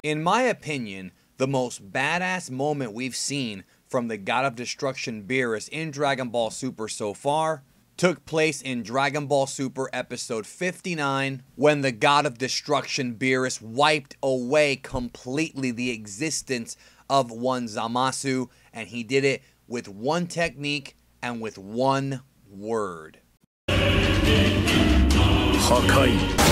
In my opinion, the most badass moment we've seen from the God of Destruction Beerus in Dragon Ball Super so far took place in Dragon Ball Super episode 59, when the God of Destruction Beerus wiped away completely the existence of one Zamasu, and he did it with one technique and with one word. Hakai.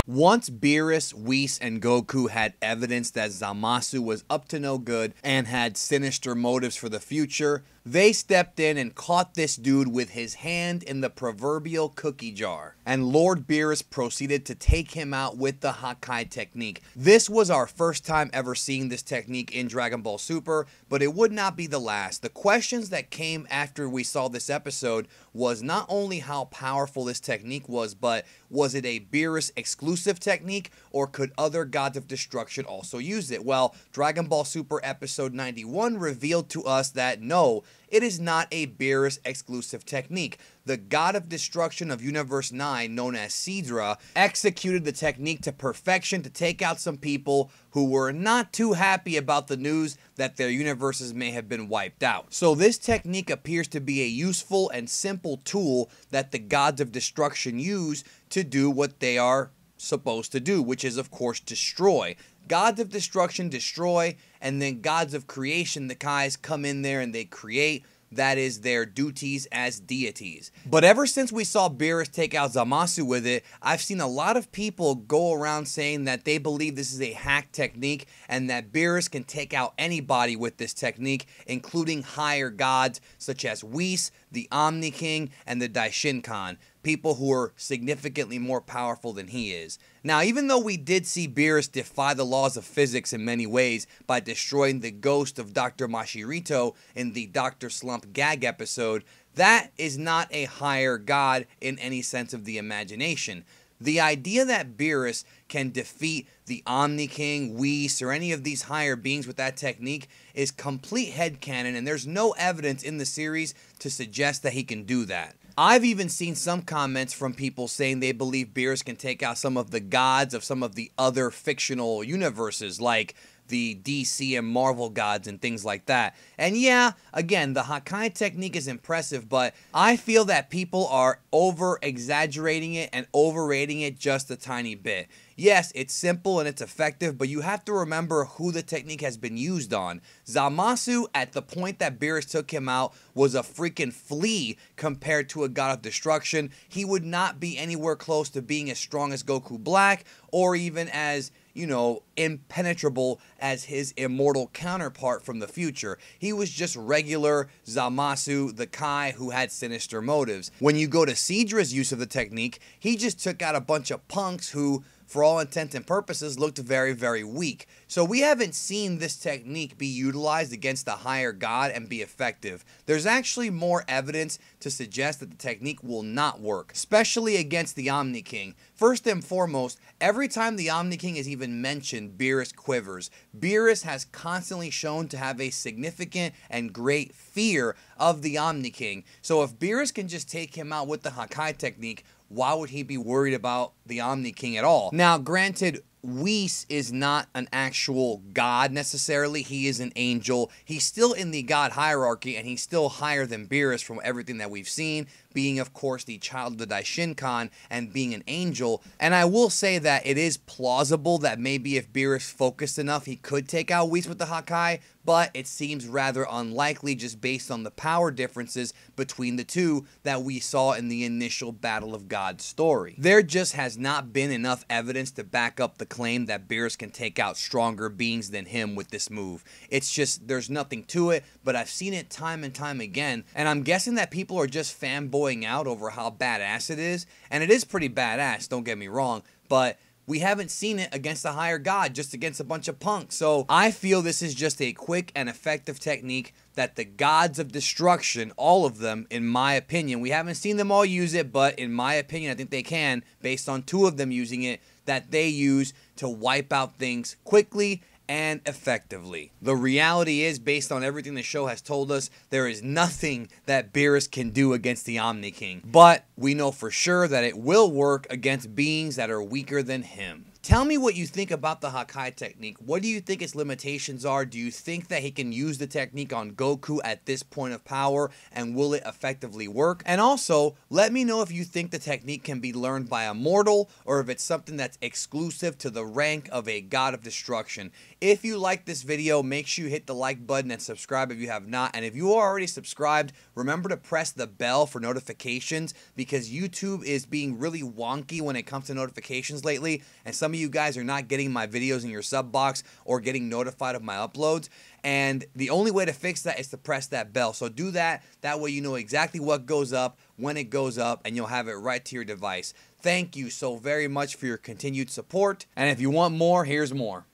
Once Beerus, Whis, and Goku had evidence that Zamasu was up to no good and had sinister motives for the future, they stepped in and caught this dude with his hand in the proverbial cookie jar. And Lord Beerus proceeded to take him out with the Hakai technique. This was our first time ever seeing this technique in Dragon Ball Super, but it would not be the last. The questions that came after we saw this episode was not only how powerful this technique was, but was it a Beerus exclusive technique, or could other gods of destruction also use it? Well, Dragon Ball Super episode 91 revealed to us that no, it is not a Beerus exclusive technique. The God of Destruction of Universe 9, known as Sidra, executed the technique to perfection to take out some people who were not too happy about the news that their universes may have been wiped out. So this technique appears to be a useful and simple tool that the gods of destruction use to do what they are supposed to do, which is of course destroy. Gods of destruction destroy, and then gods of creation, the Kais, come in there and they create. That is their duties as deities. But ever since we saw Beerus take out Zamasu with it, I've seen a lot of people go around saying that they believe this is a hack technique and that Beerus can take out anybody with this technique, including higher gods such as Whis, the Omni King, and the Daishinkan. People who are significantly more powerful than he is. Now, even though we did see Beerus defy the laws of physics in many ways by destroying the ghost of Dr. Mashirito in the Dr. Slump gag episode, that is not a higher god in any sense of the imagination. The idea that Beerus can defeat the Omni King, Whis, or any of these higher beings with that technique is complete headcanon, and there's no evidence in the series to suggest that he can do that. I've even seen some comments from people saying they believe Beerus can take out some of the gods of some of the other fictional universes, like the DC and Marvel gods and things like that. And yeah, again, the Hakai technique is impressive, but I feel that people are over-exaggerating it and overrating it just a tiny bit. Yes, it's simple and it's effective, but you have to remember who the technique has been used on. Zamasu, at the point that Beerus took him out, was a freaking flea compared to a god of destruction. He would not be anywhere close to being as strong as Goku Black, or even as, you know, impenetrable as his immortal counterpart from the future. He was just regular Zamasu, the Kai who had sinister motives. When you go to Sidra's use of the technique, he just took out a bunch of punks who, for all intents and purposes, looked very, very weak. So we haven't seen this technique be utilized against a higher god and be effective. There's actually more evidence to suggest that the technique will not work, especially against the Omni King. First and foremost, every time the Omni King is even mentioned, Beerus quivers. Beerus has constantly shown to have a significant and great fear of the Omni King. So if Beerus can just take him out with the Hakai technique, why would he be worried about the Omni King at all? Now, granted, Whis is not an actual god necessarily. He is an angel. He's still in the god hierarchy, and he's still higher than Beerus from everything that we've seen, being, of course, the child of the Daishinkan and being an angel. And I will say that it is plausible that maybe if Beerus focused enough, he could take out Whis with the Hakai, but it seems rather unlikely just based on the power differences between the two that we saw in the initial Battle of Gods story. There just has not been enough evidence to back up the claim that Beerus can take out stronger beings than him with this move. It's just, there's nothing to it, but I've seen it time and time again, and I'm guessing that people are just fanboying out over how badass it is, and it is pretty badass, don't get me wrong, but we haven't seen it against a higher god, just against a bunch of punks. So I feel this is just a quick and effective technique that the gods of destruction, all of them, in my opinion, we haven't seen them all use it, but in my opinion, I think they can, based on two of them using it, that they use to wipe out things quickly and effectively. The reality is, based on everything the show has told us, there is nothing that Beerus can do against the Omni King. But we know for sure that it will work against beings that are weaker than him. Tell me what you think about the Hakai technique. What do you think its limitations are? Do you think that he can use the technique on Goku at this point of power, and will it effectively work? And also, let me know if you think the technique can be learned by a mortal, or if it's something that's exclusive to the rank of a god of destruction. If you like this video, make sure you hit the like button and subscribe if you have not. And if you are already subscribed, remember to press the bell for notifications, because YouTube is being really wonky when it comes to notifications lately, and some of you guys are not getting my videos in your sub box or getting notified of my uploads. And the only way to fix that is to press that bell. So do that. That way you know exactly what goes up, when it goes up, and you'll have it right to your device. Thank you so very much for your continued support. And if you want more, here's more.